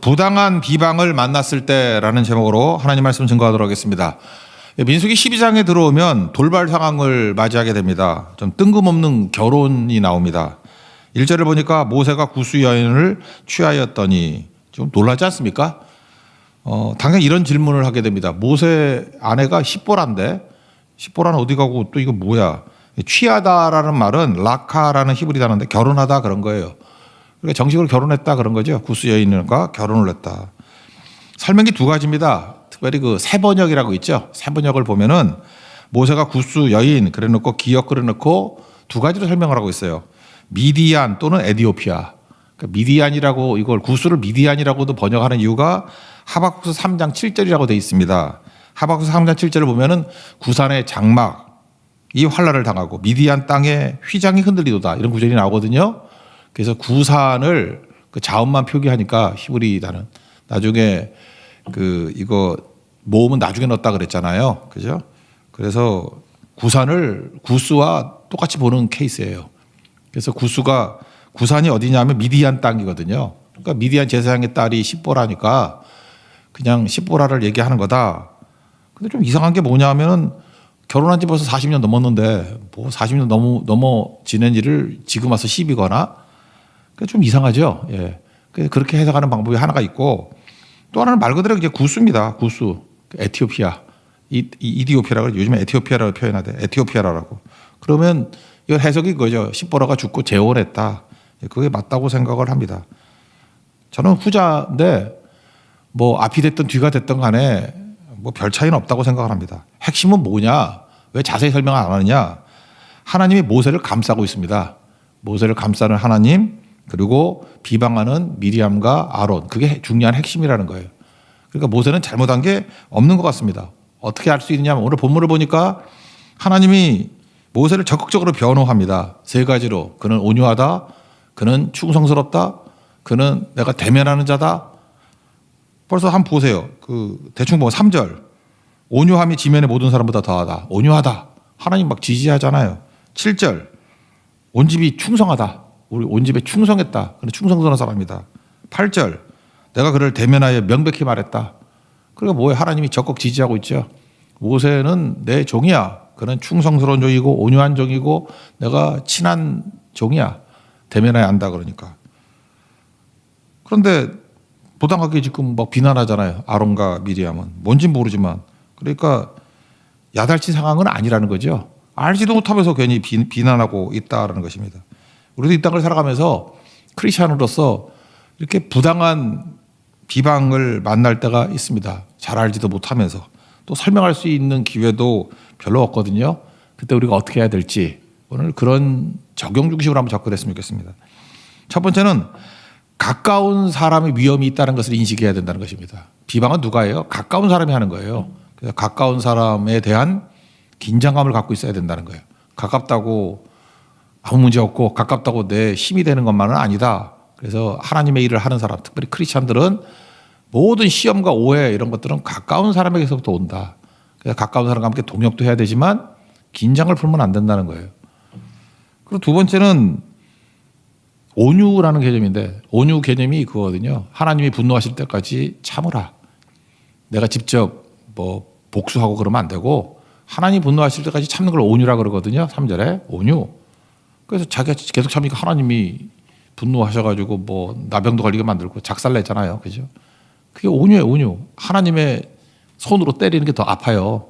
부당한 비방을 만났을 때라는 제목으로 하나님 말씀 증거하도록 하겠습니다. 민수기 12장에 들어오면 돌발 상황을 맞이하게 됩니다. 좀 뜬금없는 결혼이 나옵니다. 1절을 보니까 모세가 구스 여인을 취하였더니 좀 놀라지 않습니까? 당연히 이런 질문을 하게 됩니다. 모세 아내가 십보라인데 십보라는 어디 가고 또 이거 뭐야? 취하다라는 말은 라카라는 히브리 단어인데 결혼하다 그런 거예요. 그러니까 정식으로 결혼했다 그런 거죠. 구스 여인과 결혼을 했다. 설명이 두 가지입니다. 특별히 그 세번역이라고 있죠. 세번역을 보면은 모세가 구스 여인 그래놓고 기역 그래놓고 두 가지로 설명을 하고 있어요. 미디안 또는 에디오피아. 그러니까 미디안이라고 이걸 구스를 미디안이라고도 번역하는 이유가 하박국서 3장 7절이라고 되어 있습니다. 하박국서 3장 7절을 보면은 구산의 장막이 환란을 당하고 미디안 땅에 휘장이 흔들리도다 이런 구절이 나오거든요. 그래서 구산을 그 자음만 표기하니까 히브리 단은 나중에 이거 모음은 나중에 넣었다 그랬잖아요. 그죠? 그래서 구산을 구스와 똑같이 보는 케이스예요. 그래서 구산이 어디냐면 미디안 땅이거든요. 그러니까 미디안 제사장의 딸이 십보라니까 그냥 십보라를 얘기하는 거다. 근데 좀 이상한 게 뭐냐면은 결혼한 지 벌써 40년 넘었는데 뭐 40년 넘어 지낸 일을 지금 와서 시비거나 좀 이상하죠. 예. 그렇게 해석하는 방법이 하나가 있고 또 하나는 말 그대로 이제 구스입니다. 구스. 에티오피아. 이디오피아라고 요즘에 에티오피아라고 표현하대. 에티오피아라고. 그러면 이건 해석이 그거죠. 십보라가 죽고 재혼했다. 그게 맞다고 생각을 합니다. 저는 후자인데 뭐 앞이 됐든 뒤가 됐든 간에 뭐 별 차이는 없다고 생각을 합니다. 핵심은 뭐냐? 왜 자세히 설명 안 하느냐? 하나님이 모세를 감싸고 있습니다. 모세를 감싸는 하나님 그리고 비방하는 미리암과 아론 그게 중요한 핵심이라는 거예요. 그러니까 모세는 잘못한 게 없는 것 같습니다. 어떻게 알 수 있느냐면 오늘 본문을 보니까 하나님이 모세를 적극적으로 변호합니다. 세 가지로 그는 온유하다, 그는 충성스럽다, 그는 내가 대면하는 자다. 벌써 한번 보세요. 대충 보면 3절 온유함이 지면의 모든 사람보다 더하다. 온유하다. 하나님 막 지지하잖아요. 7절 온 집이 충성하다. 우리 온 집에 충성했다. 그는 충성스러운 사람이다. 8절 내가 그를 대면하여 명백히 말했다. 그러니까 뭐예요? 하나님이 적극 지지하고 있죠. 모세는 내 종이야. 그는 충성스러운 종이고 온유한 종이고 내가 친한 종이야. 대면하여 안다 그러니까. 그런데 부당하게 지금 막 비난하잖아요. 아론과 미리암은. 뭔진 모르지만. 그러니까 야달치 상황은 아니라는 거죠. 알지도 못하면서 괜히 비난하고 있다라는 것입니다. 우리도 이 땅을 살아가면서 크리스찬으로서 이렇게 부당한 비방을 만날 때가 있습니다. 잘 알지도 못하면서 또 설명할 수 있는 기회도 별로 없거든요. 그때 우리가 어떻게 해야 될지 오늘 그런 적용 중심으로 한번 접근했으면 좋겠습니다. 첫 번째는 가까운 사람의 위험이 있다는 것을 인식해야 된다는 것입니다. 비방은 누가 해요? 가까운 사람이 하는 거예요. 그래서 가까운 사람에 대한 긴장감을 갖고 있어야 된다는 거예요. 가깝다고 아무 문제 없고 가깝다고 내 힘이 되는 것만은 아니다. 그래서 하나님의 일을 하는 사람, 특별히 크리스찬들은 모든 시험과 오해 이런 것들은 가까운 사람에게서부터 온다. 그래서 가까운 사람과 함께 동역도 해야 되지만 긴장을 풀면 안 된다는 거예요. 그리고 두 번째는 온유라는 개념인데 온유 개념이 그거거든요. 하나님이 분노하실 때까지 참으라. 내가 직접 뭐 복수하고 그러면 안 되고 하나님 분노하실 때까지 참는 걸 온유라 그러거든요. 3절에 온유. 그래서 자기가 계속 참으니까 하나님이 분노하셔가지고 뭐 나병도 걸리게 만들고 작살냈잖아요. 그죠? 그게 온유예요. 온유. 하나님의 손으로 때리는 게 더 아파요.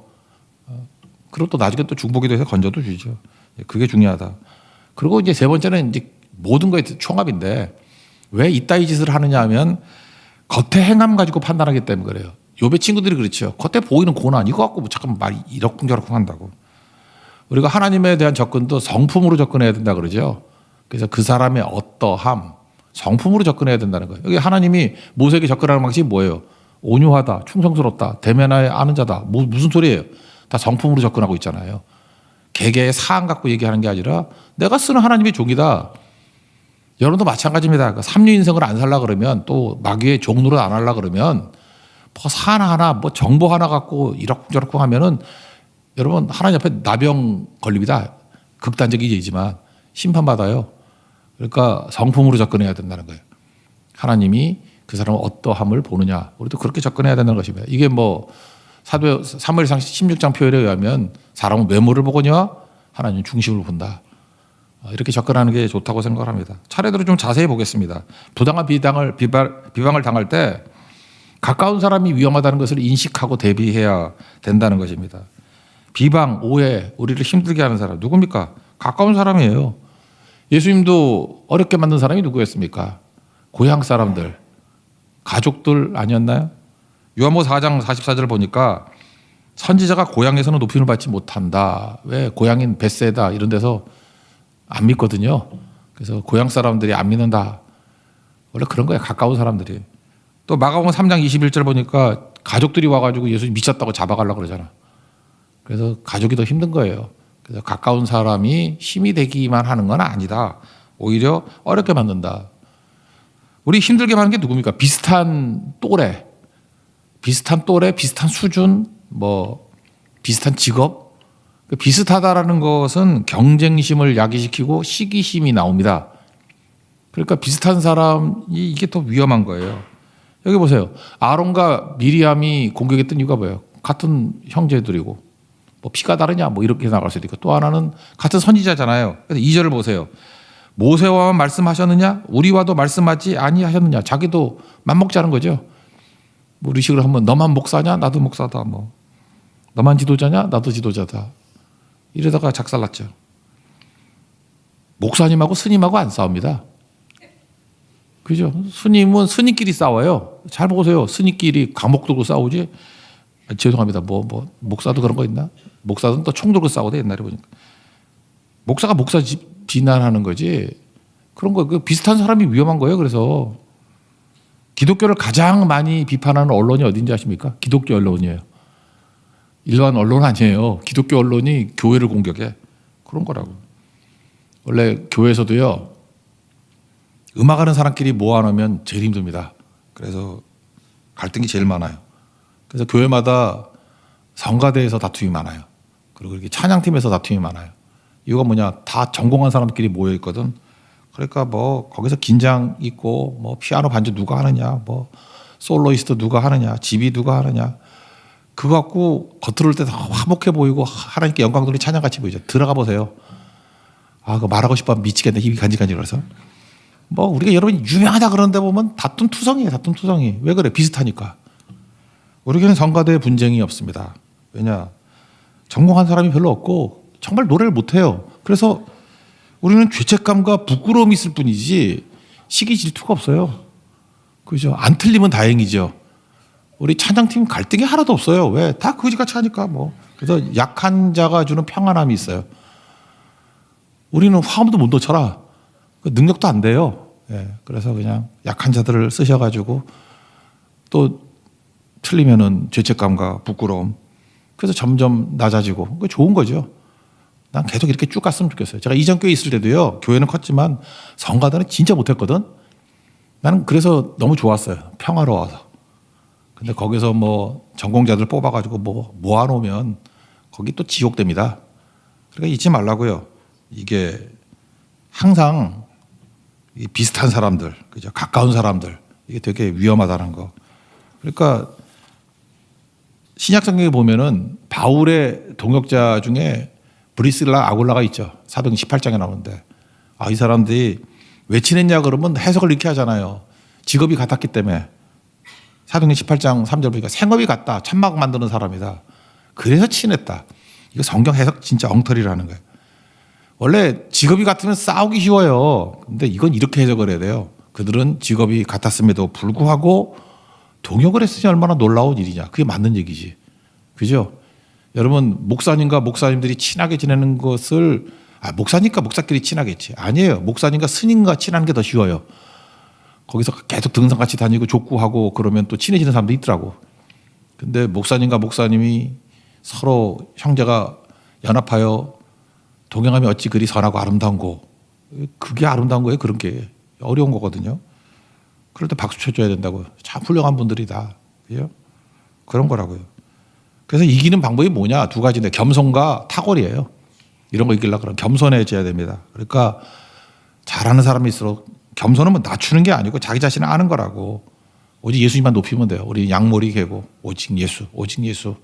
그리고 또 나중에 또 중복이 돼서 건져도 주죠. 그게 중요하다. 그리고 이제 세 번째는 이제 모든 거의 총합인데 왜 이따위 짓을 하느냐 하면 겉에 행함 가지고 판단하기 때문에 그래요. 요배 친구들이 그렇죠. 겉에 보이는 고난 이거 갖고 뭐 잠깐 말이 이러쿵저러쿵 한다고. 우리가 하나님에 대한 접근도 성품으로 접근해야 된다 그러죠. 그래서 그 사람의 어떠함, 성품으로 접근해야 된다는 거예요. 여기 하나님이 모세에게 접근하는 방식이 뭐예요? 온유하다, 충성스럽다, 대면하여 아는 자다. 무슨 소리예요? 다 성품으로 접근하고 있잖아요. 개개의 사안 갖고 얘기하는 게 아니라 내가 쓰는 하나님의 종이다. 여러분도 마찬가지입니다. 삼류 인생을 안 살라 그러면 또 마귀의 종로를 안 하려 그러면 뭐 사안 하나, 뭐 정보 하나 갖고 이러쿵저러쿵 하면은 여러분 하나님 앞에 나병 걸립니다. 극단적인 얘기지만 심판받아요. 그러니까 성품으로 접근해야 된다는 거예요. 하나님이 그 사람은 어떠함을 보느냐. 우리도 그렇게 접근해야 되는 것입니다. 이게 뭐 사무엘상 16장 표현에 의하면 사람은 외모를 보거냐 하나님 중심을 본다. 이렇게 접근하는 게 좋다고 생각을 합니다. 차례대로 좀 자세히 보겠습니다. 부당한 비방을 당할 때 가까운 사람이 위험하다는 것을 인식하고 대비해야 된다는 것입니다. 비방, 오해, 우리를 힘들게 하는 사람 누굽니까? 가까운 사람이에요. 예수님도 어렵게 만든 사람이 누구였습니까? 고향 사람들, 가족들 아니었나요? 요한복음 4장 44절 보니까 선지자가 고향에서는 높임을 받지 못한다. 왜? 고향인 벳세다 이런 데서 안 믿거든요. 그래서 고향 사람들이 안 믿는다. 원래 그런 거예요. 가까운 사람들이. 또 마가복음 3장 21절 보니까 가족들이 와가지고 예수님 미쳤다고 잡아가려고 그러잖아. 그래서 가족이 더 힘든 거예요. 그래서 가까운 사람이 힘이 되기만 하는 건 아니다. 오히려 어렵게 만든다. 우리 힘들게 하는 게 누굽니까? 비슷한 또래, 비슷한 수준, 뭐 비슷한 직업. 비슷하다라는 것은 경쟁심을 야기시키고 시기심이 나옵니다. 그러니까 비슷한 사람이 이게 더 위험한 거예요. 여기 보세요. 아론과 미리암이 공격했던 이유가 뭐예요? 같은 형제들이고 뭐 피가 다르냐 뭐 이렇게 나갈 수도 있고 또 하나는 같은 선지자잖아요. 그래서 2절을 보세요. 모세와만 말씀하셨느냐? 우리와도 말씀하지 아니하셨느냐? 자기도 맘먹자는 거죠. 뭐 우리식으로 하면 너만 목사냐? 나도 목사다. 뭐 너만 지도자냐? 나도 지도자다. 이러다가 작살났죠. 목사님하고 스님하고 안 싸웁니다. 그죠? 스님은 스님끼리 싸워요. 잘 보세요. 스님끼리 강목 들고 싸우지. 죄송합니다. 뭐 목사도 그런 거 있나? 목사는 또 총 들고 싸우대 옛날에 보니까. 목사가 목사 비난하는 거지. 그런 거 그 비슷한 사람이 위험한 거예요. 그래서 기독교를 가장 많이 비판하는 언론이 어딘지 아십니까? 기독교 언론이에요. 일반 언론 아니에요. 기독교 언론이 교회를 공격해. 그런 거라고. 원래 교회에서도요. 음악하는 사람끼리 모아놓으면 제일 힘듭니다. 그래서 갈등이 제일 많아요. 그래서 교회마다 성가대에서 다툼이 많아요. 그리고 이렇게 찬양팀에서 다툼이 많아요. 이유가 뭐냐? 다 전공한 사람들끼리 모여 있거든. 그러니까 뭐 거기서 긴장 있고 뭐 피아노 반주 누가 하느냐, 뭐 솔로이스트 누가 하느냐, 집이 누가 하느냐. 그거 갖고 겉으로 때 화목해 보이고 하나님께 영광 돌리 찬양같이 보이죠. 들어가 보세요. 아, 그거 말하고 싶어 미치겠네. 힘이 간질간질해서. 뭐 우리가 여러분 유명하다 그러는데 보면 다툼 투성이에요. 다툼 투성이. 왜 그래? 비슷하니까. 우리에게는 성가대 분쟁이 없습니다. 왜냐? 전공한 사람이 별로 없고 정말 노래를 못해요. 그래서 우리는 죄책감과 부끄러움이 있을 뿐이지 시기 질투가 없어요. 그죠? 안 틀리면 다행이죠. 우리 찬양팀 갈등이 하나도 없어요. 왜? 다 그지같이 하니까 뭐. 그래서 약한 자가 주는 평안함이 있어요. 우리는 화음도 못 놓쳐라. 능력도 안 돼요. 예. 그래서 그냥 약한 자들을 쓰셔가지고 또 틀리면은 죄책감과 부끄러움. 그래서 점점 낮아지고. 그게 좋은 거죠. 난 계속 이렇게 쭉 갔으면 좋겠어요. 제가 이전 교회 있을 때도요. 교회는 컸지만 성가대는 진짜 못했거든. 나는 그래서 너무 좋았어요. 평화로워서. 근데 거기서 뭐 전공자들 뽑아가지고 뭐 모아놓으면 거기 또 지옥됩니다. 그러니까 잊지 말라고요. 이게 항상 이 비슷한 사람들, 그죠? 가까운 사람들 이게 되게 위험하다는 거. 그러니까 신약 성경에 보면은 바울의 동역자 중에 브리스라 아굴라가 있죠. 사도행 18장에 나오는데 이 사람들이 왜 친했냐 그러면 해석을 이렇게 하잖아요. 직업이 같았기 때문에. 사도행 18장 3절 보니까 생업이 같다. 천막 만드는 사람이다. 그래서 친했다. 이거 성경 해석 진짜 엉터리라는 거예요. 원래 직업이 같으면 싸우기 쉬워요. 근데 이건 이렇게 해석을 해야 돼요. 그들은 직업이 같았음에도 불구하고 동역을 했으니 얼마나 놀라운 일이냐. 그게 맞는 얘기지. 그죠? 여러분 목사님과 목사님들이 친하게 지내는 것을 목사니까 목사끼리 친하겠지. 아니에요. 목사님과 스님과 친한 게 더 쉬워요. 거기서 계속 등산같이 다니고 족구하고 그러면 또 친해지는 사람도 있더라고. 근데 목사님과 목사님이 서로 형제가 연합하여 동행하면 어찌 그리 선하고 아름다운고. 그게 아름다운 거예요. 그런 게 어려운 거거든요. 그럴 때 박수 쳐줘야 된다고요. 참 훌륭한 분들이다. 그죠? 그런 거라고요. 그래서 이기는 방법이 뭐냐? 두 가지인데 겸손과 탁월이에요. 이런 거 이기려고 그러면 겸손해져야 됩니다. 그러니까 잘하는 사람일수록 겸손은 뭐 낮추는 게 아니고 자기 자신을 아는 거라고. 오직 예수님만 높이면 돼요. 우리 양머리 개고 오직 예수, 오직 예수.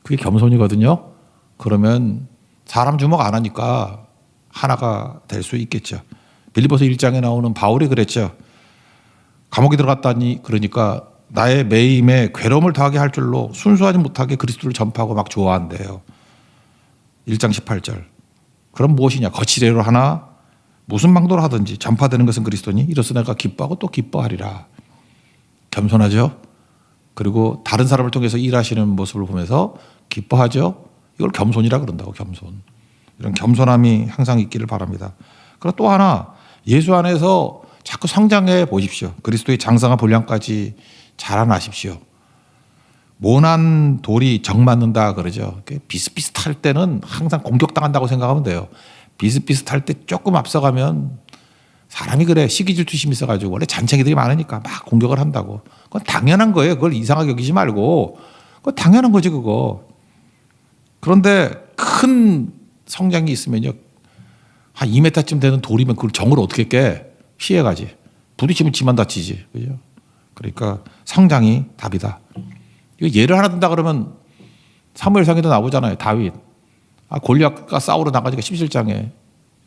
그게 겸손이거든요. 그러면 사람 주목 안 하니까 하나가 될 수 있겠죠. 빌립보서 1장에 나오는 바울이 그랬죠. 감옥에 들어갔다니 그러니까 나의 매임에 괴로움을 더하게 할 줄로 순수하지 못하게 그리스도를 전파하고 막 좋아한대요. 1장 18절. 그럼 무엇이냐? 거칠애로 하나 무슨 방도로 하든지 전파되는 것은 그리스도니 이로써 내가 기뻐하고 또 기뻐하리라. 겸손하죠. 그리고 다른 사람을 통해서 일하시는 모습을 보면서 기뻐하죠. 이걸 겸손이라 그런다고. 겸손. 이런 겸손함이 항상 있기를 바랍니다. 그리고 또 하나 예수 안에서 자꾸 성장해 보십시오. 그리스도의 장성한 분량까지 자라나십시오. 모난 돌이 정 맞는다 그러죠. 비슷비슷할 때는 항상 공격당한다고 생각하면 돼요. 비슷비슷할 때 조금 앞서가면 사람이 그래. 시기 질투심이 있어가지고 원래 잔챙이들이 많으니까 막 공격을 한다고. 그건 당연한 거예요. 그걸 이상하게 여기지 말고. 그건 당연한 거지 그거. 그런데 큰 성장이 있으면요. 한 2m쯤 되는 돌이면 그걸 정으로 어떻게 깨? 피해가지. 부딪히면 지만 다치지. 그죠? 그러니까 성장이 답이다. 예를 하나 든다 그러면 사무엘상에도 나오잖아요. 다윗. 골리앗과 싸우러 나가니까 17장에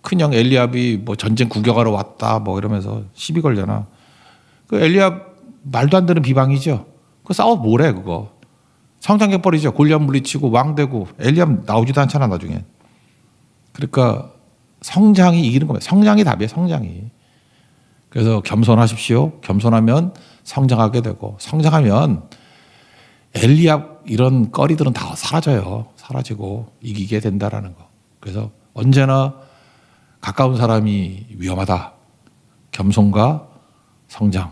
큰형 엘리압이 뭐 전쟁 구경하러 왔다 뭐 이러면서 시비 걸잖아. 그 엘리압 말도 안 되는 비방이죠. 그 싸워 뭐래 그거. 성장해버리죠. 골리앗 물리치고 왕 되고 엘리압 나오지도 않잖아 나중에. 그러니까 성장이 이기는 겁니다. 성장이 답이에요. 성장이. 그래서 겸손하십시오. 겸손하면 성장하게 되고 성장하면 엘리압 이런 꺼리들은 다 사라져요. 사라지고 이기게 된다라는 거. 그래서 언제나 가까운 사람이 위험하다. 겸손과 성장,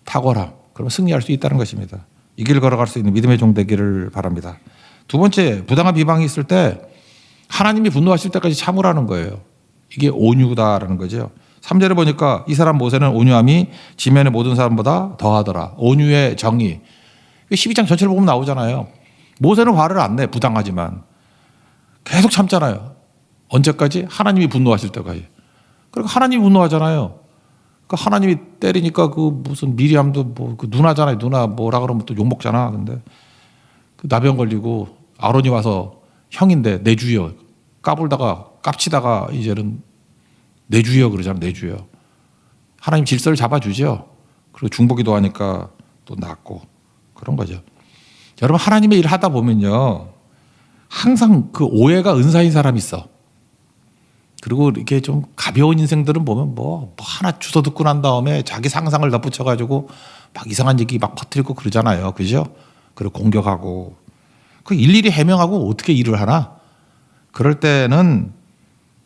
탁월함. 그러면 승리할 수 있다는 것입니다. 이 길 걸어갈 수 있는 믿음의 종 되기를 바랍니다. 두 번째, 부당한 비방이 있을 때 하나님이 분노하실 때까지 참으라는 거예요. 이게 온유다라는 거죠. 3절에 보니까 이 사람 모세는 온유함이 지면의 모든 사람보다 더하더라. 온유의 정의. 12장 전체를 보면 나오잖아요. 모세는 화를 안 내. 부당하지만. 계속 참잖아요. 언제까지? 하나님이 분노하실 때까지. 그러니까 하나님이 분노하잖아요. 그 하나님이 때리니까 그 무슨 미리암도 뭐 그 누나잖아요. 누나 뭐라 그러면 또 욕먹잖아. 근데 그 나병 걸리고 아론이 와서 형인데 내주여. 까불다가 깝치다가 이제는 내주여 그러잖아요. 내주여. 하나님 질서를 잡아주죠. 그리고 중보기도 하니까 또 낫고 그런 거죠. 여러분 하나님의 일을 하다 보면요. 항상 그 오해가 은사인 사람이 있어. 그리고 이렇게 좀 가벼운 인생들은 보면 뭐 하나 주워 듣고 난 다음에 자기 상상을 덧붙여가지고 막 이상한 얘기 막 퍼뜨리고 그러잖아요. 그죠? 그리고 공격하고. 그 일일이 해명하고 어떻게 일을 하나? 그럴 때는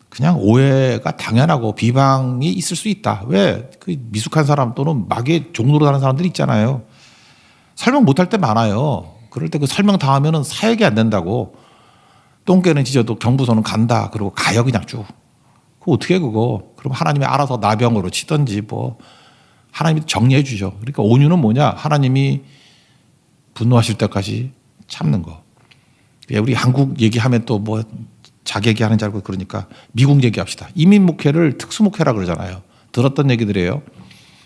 그냥 오해가 당연하고 비방이 있을 수 있다. 왜? 그 미숙한 사람 또는 마귀의 종로로 다는 사람들이 있잖아요. 설명 못할 때 많아요. 그럴 때 그 설명 다 하면은 사역이 안 된다고. 똥개는 짖어도 경부소는 간다. 그리고 가요 그냥 쭉. 그거 어떻게 해 그거. 그럼 하나님이 알아서 나병으로 치든지 뭐 하나님이 정리해 주죠. 그러니까 온유는 뭐냐. 하나님이 분노하실 때까지 참는 거. 우리 한국 얘기하면 또 뭐 자기 얘기하는 줄 알고 그러니까 미국 얘기합시다. 이민 목회를 특수 목회라 그러잖아요. 들었던 얘기들이에요.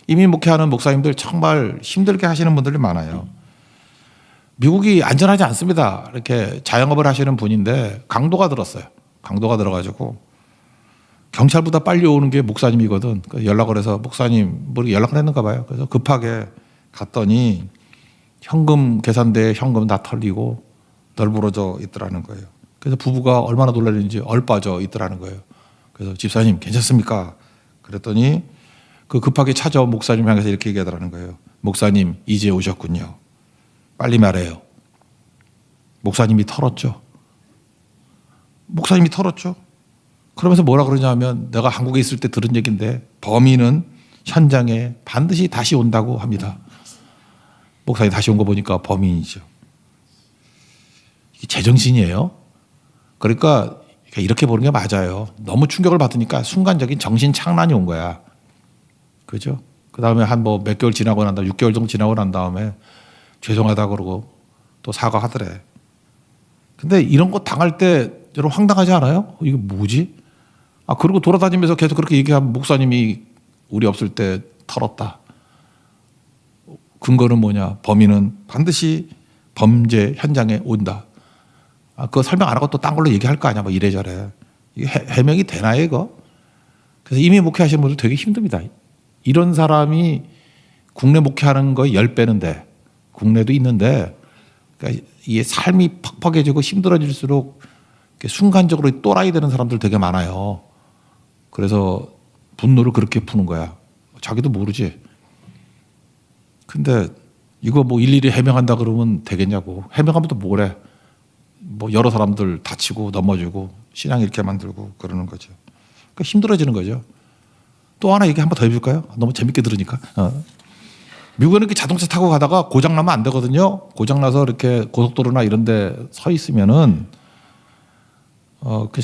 이민 목회하는 목사님들 정말 힘들게 하시는 분들이 많아요. 미국이 안전하지 않습니다. 이렇게 자영업을 하시는 분인데 강도가 들었어요. 강도가 들어가지고 경찰보다 빨리 오는 게 목사님이거든. 연락을 해서 목사님 뭐 연락을 했는가 봐요. 그래서 급하게 갔더니 현금 계산대에 현금 다 털리고 널브러져 있더라는 거예요. 그래서 부부가 얼마나 놀랐는지 얼빠져 있더라는 거예요. 그래서 집사님 괜찮습니까? 그랬더니 그 급하게 찾아온 목사님 향해서 이렇게 얘기하더라는 거예요. 목사님 이제 오셨군요. 빨리 말해요. 목사님이 털었죠. 목사님이 털었죠. 그러면서 뭐라 그러냐면 내가 한국에 있을 때 들은 얘기인데 범인은 현장에 반드시 다시 온다고 합니다. 목사님 다시 온 거 보니까 범인이죠. 이게 제정신이에요. 그러니까 이렇게 보는 게 맞아요. 너무 충격을 받으니까 순간적인 정신 착란이 온 거야. 그죠? 그 다음에 한 뭐 몇 개월 지나고 난 다음에 6개월 정도 지나고 난 다음에 죄송하다 그러고 또 사과하더래. 근데 이런 거 당할 때 여러분 황당하지 않아요? 이게 뭐지? 그리고 돌아다니면서 계속 그렇게 얘기하면 목사님이 우리 없을 때 털었다. 근거는 뭐냐? 범인은 반드시 범죄 현장에 온다. 그거 설명 안 하고 또 딴 걸로 얘기할 거 아니야? 뭐 이래저래. 이게 해명이 되나요, 이거? 그래서 이미 목회하시는 분들 되게 힘듭니다. 이런 사람이 국내 목회하는 거의 10배는데, 국내도 있는데, 그러니까 이게 삶이 퍽퍽해지고 힘들어질수록 순간적으로 또라이 되는 사람들 되게 많아요. 그래서 분노를 그렇게 푸는 거야. 자기도 모르지. 근데 이거 뭐 일일이 해명한다 그러면 되겠냐고. 해명하면 또 뭐래. 뭐 여러 사람들 다치고 넘어지고 신앙 잃게 만들고 그러는 거죠. 그러니까 힘들어지는 거죠. 또 하나 얘기 한번 더 해줄까요? 너무 재밌게 들으니까. 미국에는 이렇게 자동차 타고 가다가 고장 나면 안 되거든요. 고장 나서 이렇게 고속도로나 이런 데 서 있으면은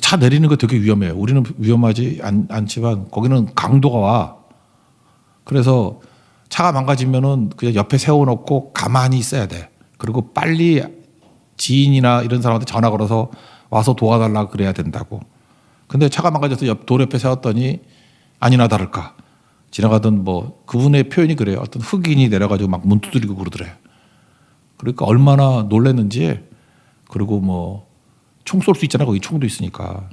차 내리는 거 되게 위험해요. 우리는 위험하지 않지만 거기는 강도가 와. 그래서 차가 망가지면은 그냥 옆에 세워놓고 가만히 있어야 돼. 그리고 빨리 지인이나 이런 사람한테 전화 걸어서 와서 도와달라 그래야 된다고. 근데 차가 망가져서 도로 옆에 세웠더니 아니나 다를까. 지나가던 뭐 그분의 표현이 그래요. 어떤 흑인이 내려가지고 막 문 두드리고 그러더래요. 그러니까 얼마나 놀랐는지. 그리고 뭐 총 쏠 수 있잖아요. 거기 총도 있으니까.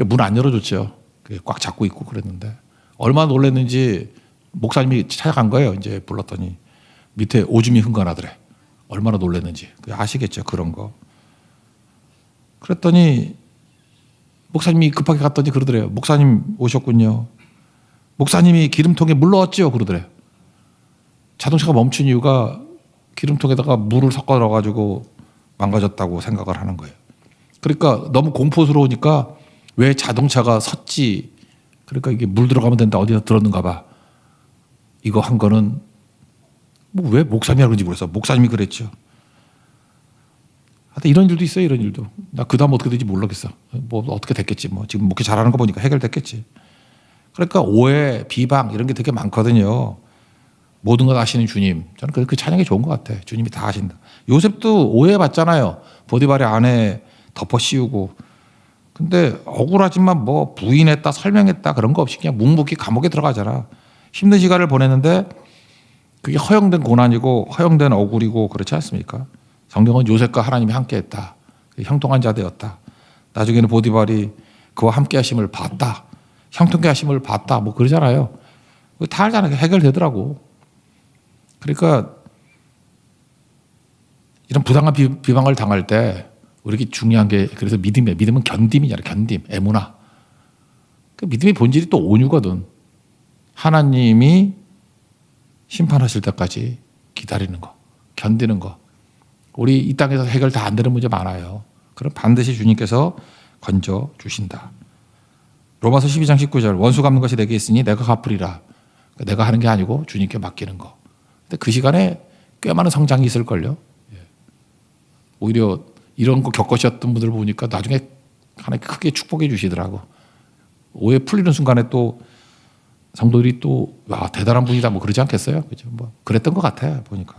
문 안 열어줬죠. 꽉 잡고 있고 그랬는데 얼마나 놀랐는지 목사님이 찾아간 거예요. 이제 불렀더니 밑에 오줌이 흥건하더래. 얼마나 놀랐는지 아시겠죠. 그런 거. 그랬더니 목사님이 급하게 갔더니 그러더래요. 목사님 오셨군요. 목사님이 기름통에 물 넣었죠. 그러더래요. 자동차가 멈춘 이유가 기름통에다가 물을 섞어 넣어가지고 망가졌다고 생각을 하는 거예요. 그러니까 너무 공포스러우니까 왜 자동차가 섰지. 그러니까 이게 물 들어가면 된다. 어디서 들었는가 봐. 이거 한 거는 뭐 왜 목사님이라고 그런지 모르겠어. 목사님이 그랬죠. 하여튼 이런 일도 있어요. 이런 일도. 나 그 다음 어떻게 될지 모르겠어. 뭐 어떻게 됐겠지. 뭐 지금 목회 잘하는 거 보니까 해결됐겠지. 그러니까 오해, 비방 이런 게 되게 많거든요. 모든 것 아시는 주님. 저는 그 찬양이 좋은 것 같아. 주님이 다 아신다. 요셉도 오해받잖아요. 보디발의 아내 덮어 씌우고. 근데 억울하지만 뭐 부인했다 설명했다 그런 거 없이 그냥 묵묵히 감옥에 들어가잖아. 힘든 시간을 보냈는데 그게 허용된 고난이고 허용된 억울이고 그렇지 않습니까? 성경은 요셉과 하나님이 함께했다. 형통한 자 되었다. 나중에는 보디발이 그와 함께하심을 봤다. 형통케 하심을 봤다. 뭐 그러잖아요. 다 알잖아요. 해결되더라고. 그러니까 이런 부당한 비방을 당할 때 우리에게 중요한 게 그래서 믿음이에요. 믿음은 견딤이잖아요. 견딤, 에무나. 그 믿음의 본질이 또 온유거든. 하나님이 심판하실 때까지 기다리는 거, 견디는 거. 우리 이 땅에서 해결 다 안 되는 문제 많아요. 그럼 반드시 주님께서 건져 주신다. 로마서 12장 19절 원수 갚는 것이 내게 있으니 내가 갚으리라. 내가 하는 게 아니고 주님께 맡기는 거. 근데 그 시간에 꽤 많은 성장이 있을걸요. 오히려 이런 거 겪으셨던 분들 보니까 나중에 하나님 크게 축복해 주시더라고. 오해 풀리는 순간에 또 성도들이 또 와, 대단한 분이다 뭐 그러지 않겠어요? 그죠? 뭐 그랬던 것 같아요. 보니까.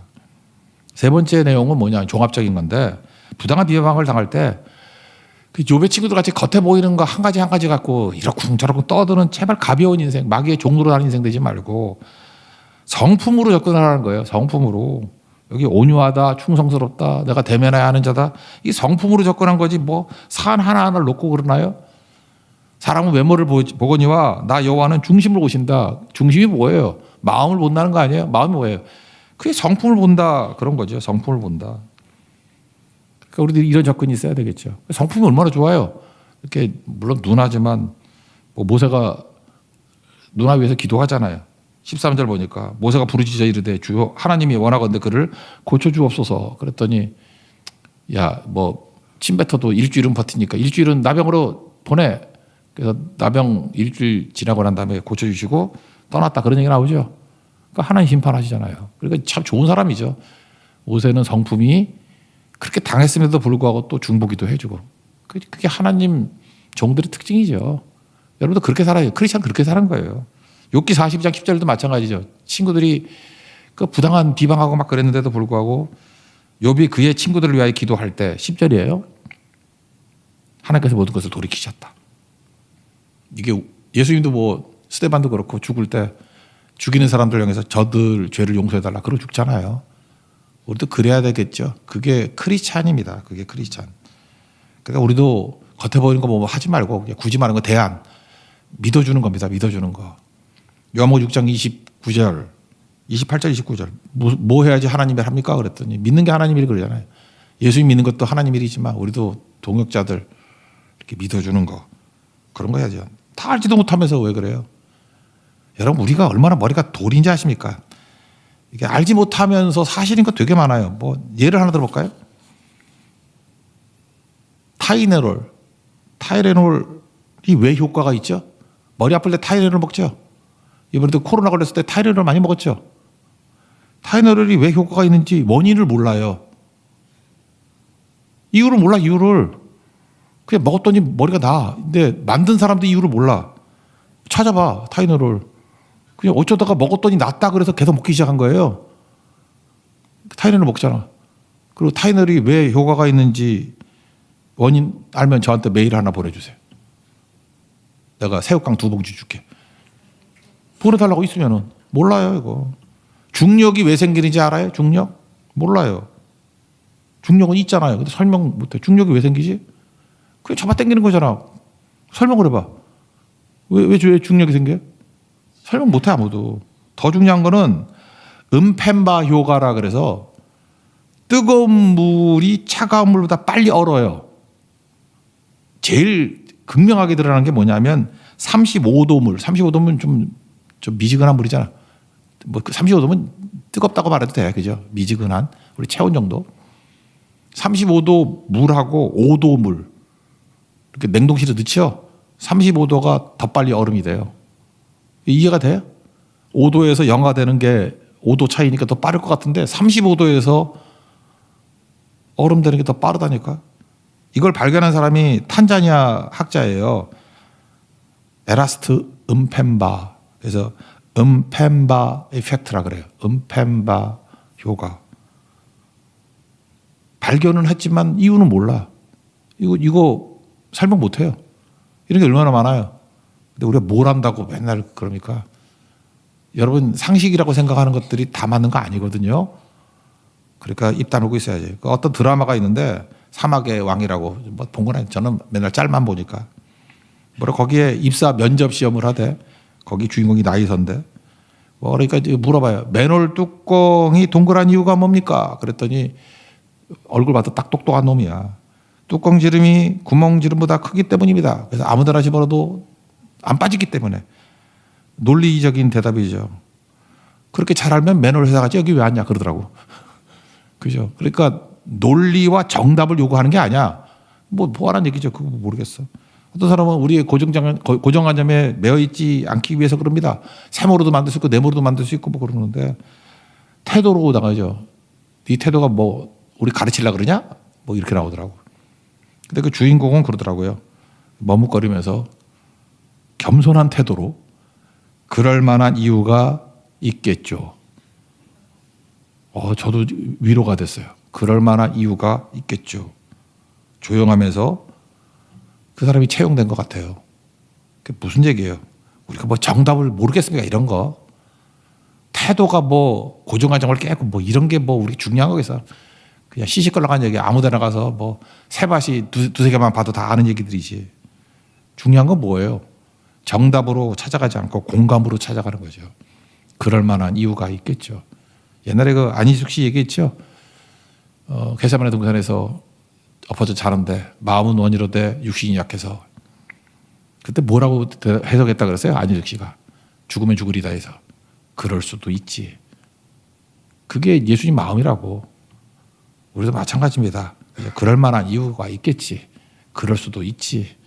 세 번째 내용은 뭐냐? 종합적인 건데 부당한 비방을 당할 때 그 요배 친구들 같이 겉에 보이는 거 한 가지 한 가지 갖고 이러쿵저러쿵 떠드는 제발 가벼운 인생, 마귀의 종로로 하는 인생 되지 말고 성품으로 접근하라는 거예요. 성품으로. 여기 온유하다, 충성스럽다, 내가 대면해야 하는 자다. 이 성품으로 접근한 거지 뭐 산 하나하나를 놓고 그러나요? 사람은 외모를 보거니와 나 여호와는 중심을 보신다. 중심이 뭐예요? 마음을 본다는 거 아니에요? 마음이 뭐예요? 그게 성품을 본다. 그런 거죠. 성품을 본다. 그러니까 우리들이 이런 접근이 있어야 되겠죠. 성품이 얼마나 좋아요. 이렇게 물론 누나지만 뭐 모세가 누나 위해서 기도하잖아요. 13절 보니까 모세가 부르짖어 이르되 주여 하나님이 원하건대 그를 고쳐주옵소서. 그랬더니 야 뭐 침뱉어도 일주일은 버티니까 일주일은 나병으로 보내. 그래서 나병 일주일 지나고 난 다음에 고쳐주시고 떠났다 그런 얘기 나오죠. 그러니까 하나님 심판하시잖아요. 그러니까 참 좋은 사람이죠. 모세는 성품이 그렇게 당했음에도 불구하고 또 중보기도 해주고 그게 하나님 종들의 특징이죠. 여러분도 그렇게 살아요. 크리스찬 그렇게 사는 거예요. 욥기 42장 10절도 마찬가지죠. 친구들이 그 부당한 비방하고 막 그랬는데도 불구하고 욥이 그의 친구들을 위하여 기도할 때 10절이에요. 하나님께서 모든 것을 돌이키셨다. 이게 예수님도 뭐 스데반도 그렇고 죽을 때 죽이는 사람들 향해서 저들 죄를 용서해달라 그러고 죽잖아요. 우리도 그래야 되겠죠. 그게 크리스찬입니다. 그게 크리스찬. 그러니까 우리도 겉에 보이는 거 뭐 하지 말고 그냥 굳이 말하는 거 대안 믿어주는 겁니다. 믿어주는 거. 요한복음 6장 29절 28절 29절 뭐 해야지 하나님 일 합니까? 그랬더니 믿는 게 하나님 일 그러잖아요. 예수님 믿는 것도 하나님 일이지만 우리도 동역자들 이렇게 믿어주는 거 그런 거 해야죠. 다 알지도 못하면서 왜 그래요? 여러분 우리가 얼마나 머리가 돌인지 아십니까? 이게 알지 못하면서 사실인 거 되게 많아요. 뭐 예를 하나 들어볼까요? 타이레놀이 왜 효과가 있죠? 머리 아플 때 타이레놀 먹죠. 이번에도 코로나 걸렸을 때 타이레놀 많이 먹었죠. 타이레놀이 왜 효과가 있는지 원인을 몰라요. 이유를 몰라. 이유를 그냥 먹었더니 머리가 나. 근데 만든 사람도 이유를 몰라. 찾아봐 타이레놀. 그냥 어쩌다가 먹었더니 낫다 그래서 계속 먹기 시작한 거예요. 타이레놀 먹잖아. 그리고 타이레놀이 왜 효과가 있는지 원인 알면 저한테 메일 하나 보내주세요. 내가 새우깡 2봉지 줄게. 보내달라고 있으면은 몰라요 이거. 중력이 왜 생기는지 알아요? 중력? 몰라요. 중력은 있잖아요. 근데 설명 못해. 중력이 왜 생기지? 그냥 잡아당기는 거잖아. 설명을 해봐. 왜 중력이 생겨요? 설명 못해 아무도. 더 중요한 거는 음펜바 효과라 그래서 뜨거운 물이 차가운 물보다 빨리 얼어요. 제일 극명하게 드러나는 게 뭐냐면 35도 물. 35도면 좀 미지근한 물이잖아. 뭐 35도면 뜨겁다고 말해도 돼. 그죠? 미지근한 우리 체온 정도. 35도 물하고 5도 물 이렇게 냉동실에 넣죠. 35도가 더 빨리 얼음이 돼요. 이해가 돼요? 5도에서 영하 되는 게 5도 차이니까 더 빠를 것 같은데 35도에서 얼음 되는 게 더 빠르다니까. 이걸 발견한 사람이 탄자니아 학자예요. 에라스트 음펜바. 그래서 음펜바 이펙트라 그래요. 음펜바 효과. 발견은 했지만 이유는 몰라. 이거 설명 못 해요. 이런 게 얼마나 많아요. 근데 우리가 뭘 한다고 맨날 그러니까. 여러분 상식이라고 생각하는 것들이 다 맞는 거 아니거든요. 그러니까 입 다물고 있어야지. 어떤 드라마가 있는데 사막의 왕이라고 뭐 본 건 아니에요. 저는 맨날 짤만 보니까. 뭐라 거기에 입사 면접 시험을 하대. 거기 주인공이 나이선데. 뭐 그러니까 물어봐요. 맨홀 뚜껑이 동그란 이유가 뭡니까? 그랬더니 얼굴 봐도 딱 똑똑한 놈이야. 뚜껑 지름이 구멍 지름보다 크기 때문입니다. 그래서 아무 데나 집어넣어도 안 빠지기 때문에. 논리적인 대답이죠. 그렇게 잘 알면 맨홀 회사 가지 여기 왜 왔냐 그러더라고. 그죠? 그러니까 논리와 정답을 요구하는 게 아니야. 뭐 하라는 얘기죠. 그거 모르겠어. 어떤 사람은 우리의 고정관념에 매어있지 않기 위해서 그럽니다. 세모로도 만들 수 있고 네모로도 만들 수 있고 뭐 그러는데 태도로 나가죠. 네 태도가 뭐 우리 가르치려고 그러냐? 뭐 이렇게 나오더라고. 근데 그 주인공은 그러더라고요. 머뭇거리면서 겸손한 태도로 그럴 만한 이유가 있겠죠. 저도 위로가 됐어요. 그럴 만한 이유가 있겠죠. 조용하면서 그 사람이 채용된 것 같아요. 그게 무슨 얘기예요? 우리가 뭐 정답을 모르겠습니까? 이런 거. 태도가 뭐 고정관념을 깨고 뭐 이런 게 뭐 우리 중요한 거겠어. 그냥 시시껄렁한 얘기 아무 데나 가서 뭐 새밭이 두세 개만 봐도 다 아는 얘기들이지. 중요한 건 뭐예요? 정답으로 찾아가지 않고 공감으로 찾아가는 거죠. 그럴 만한 이유가 있겠죠. 옛날에 그 안희숙 씨 얘기했죠. 겟세마네 동산에서 엎어져 자는데 마음은 원이로되 육신이 약해서 그때 뭐라고 해석했다 그랬어요? 안희숙 씨가 죽으면 죽으리다 해서 그럴 수도 있지. 그게 예수님 마음이라고. 우리도 마찬가지입니다. 그럴 만한 이유가 있겠지. 그럴 수도 있지.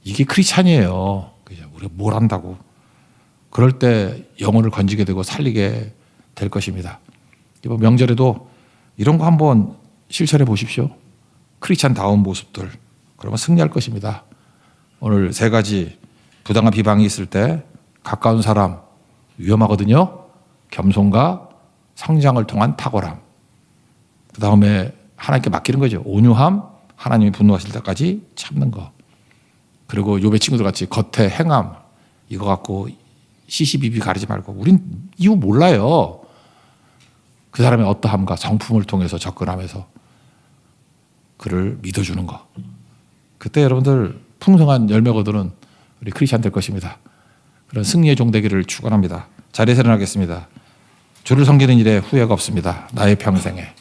이게 크리스찬이에요. 우리가 뭘 한다고. 그럴 때 영혼을 건지게 되고 살리게 될 것입니다. 이번 명절에도 이런 거 한번 실천해 보십시오. 크리스찬다운 모습들. 그러면 승리할 것입니다. 오늘 3가지 부당한 비방이 있을 때 가까운 사람 위험하거든요. 겸손과 성장을 통한 탁월함. 그 다음에 하나님께 맡기는 거죠. 온유함, 하나님이 분노하실 때까지 참는 거. 그리고 요배 친구들 같이 겉에 행함 이거 갖고 시시비비 가리지 말고 우린 이유 몰라요. 그 사람의 어떠함과 성품을 통해서 접근하면서 그를 믿어주는 거. 그때 여러분들 풍성한 열매가 거두는 우리 크리스찬 될 것입니다. 그런 승리의 종 되기를 축원합니다. 자리에서 일어나겠습니다. 주를 섬기는 일에 후회가 없습니다. 나의 평생에.